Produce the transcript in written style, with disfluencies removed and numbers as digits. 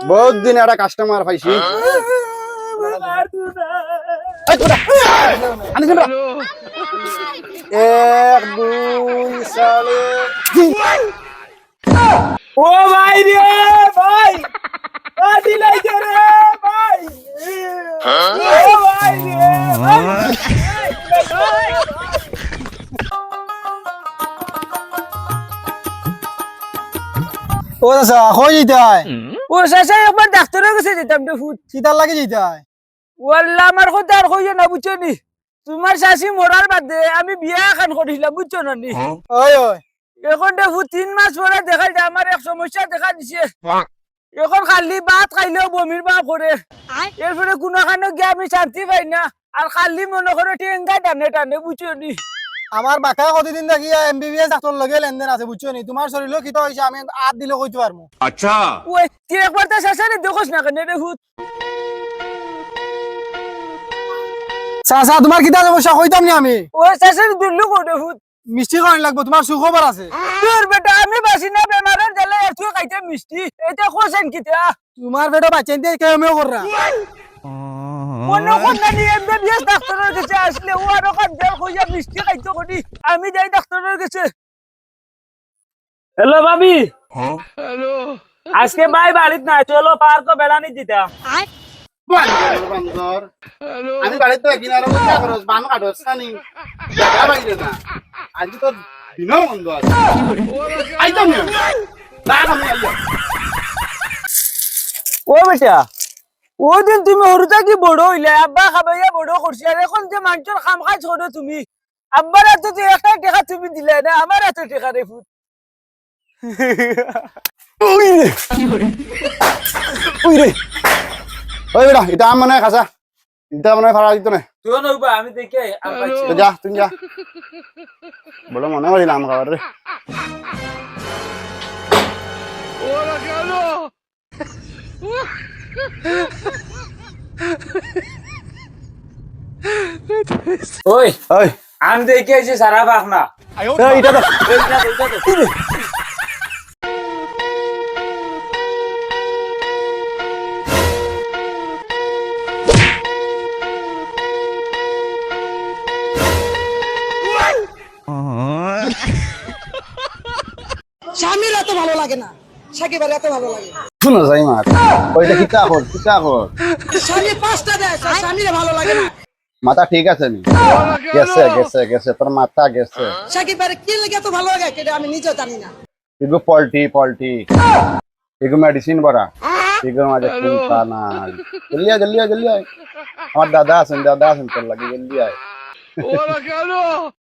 বহুত দিন একটা কাস্টমার পাইছি এক দুই সালে ও ভাই রে ভাই দিলাইছে রে ভাই ও ভাই রে ভাই ও দাদা কই যেতে হয় ও শেষে একবার ডাক্তারের কাছে যেতাম রে ফুট কিতার লাগে যেতে হয় ওয়াল্লাহ আমার কথা আর কইও না বুঝছো নি তোমার শাশি মরার বাদে আমি বিয়া এখন করিলাম বুঝছো না নি ওই ওই এখন দেখো 3 মাস পরে দেখা যায় আমার এক সমস্যা দেখা দিছে এখন খালি ভাত খাইলেও বমির ভাব করে এরপরে কোনোখানে গিয়ে আমি শান্তি পাই না আর খালি মনে করে টেঙ্গা টানে টানে বুঝছো নি আমার বাকা কতদিন দেখি এমবিবিএস ডাক্তার লগে লেনদেন আছে বুঝছো নি তোমার শরীর কিতা হইছে আমি আট দিলে কইতে পারমু अच्छा ওই তুই একবার তো শেষে দেখোস না কেন রে হুত চাচা তোমার কিতা সমস্যা কইতাম নি আমি ওই শেষে দিল্লু করে হুত মিষ্টি খাওয়ানি লাগবো তোমার সুখবর আছে তোর বেটা আমি বাসি না বেমারের জ্বালা একটু খাইতে মিষ্টি এটা কোসেন কিতা তোমার বেটা বাচ্চা দিয়ে কেমন কররা মনে করনা নি এমবিবিএস ডাক্তারের কাছে আসলে ও আর ওখান দেল কইয়া মিষ্টি খাইতে করি আমি যাই ডাক্তারের কাছে হ্যালো ভাবি হ্যালো আজকে ভাই বাড়িতে না চলো পার্ক বেড়ানি দিতা আমি বাড়িতে একদিন আরো খরচ বান কাটছ না নি দেখা পাইলে না আজ তো দিনও বন্ধ আছে আইতাম না আমি আইয়া ও বেটা ও দিন তুমি হরুতা কি বড় হইলে আব্বা খাবাইয়া বড় করছি আর এখন যে মানুষের খাম খাই ছোট তুমি আব্বার এত যে একটা টাকা তুমি দিলে না আমার এত টাকা রে ফুট ওই বেটা এটা আম মনে হয় খাসা এটা মনে হয় ভাড়া দিত না তুই নইবা আমি দেখে আম পাইছি তো যা তুই যা বড় মনে করিলাম আম খাবার রে ওই ওই আম দেখে এসে সারা পাক না এটা তো স্বামীর এত ভালো লাগে না সাকিবের এত ভালো লাগে শুনো যাই মার ওইটা কিতা কর স্বামী 5টা দেয় স্বামীর ভালো লাগে না মাথা ঠিক আছে নি গেছে গেছে গেছে তোর মাথা গেছে সাকিবের কি লাগে এত ভালো লাগে এটা আমি নিজেও জানি না এগো পল্টি এগো মেডিসিন বড়া এগো মাঝে চিন্তা না জলদি আয় আমার দাদা আছেন তোর লাগি জলদি আয়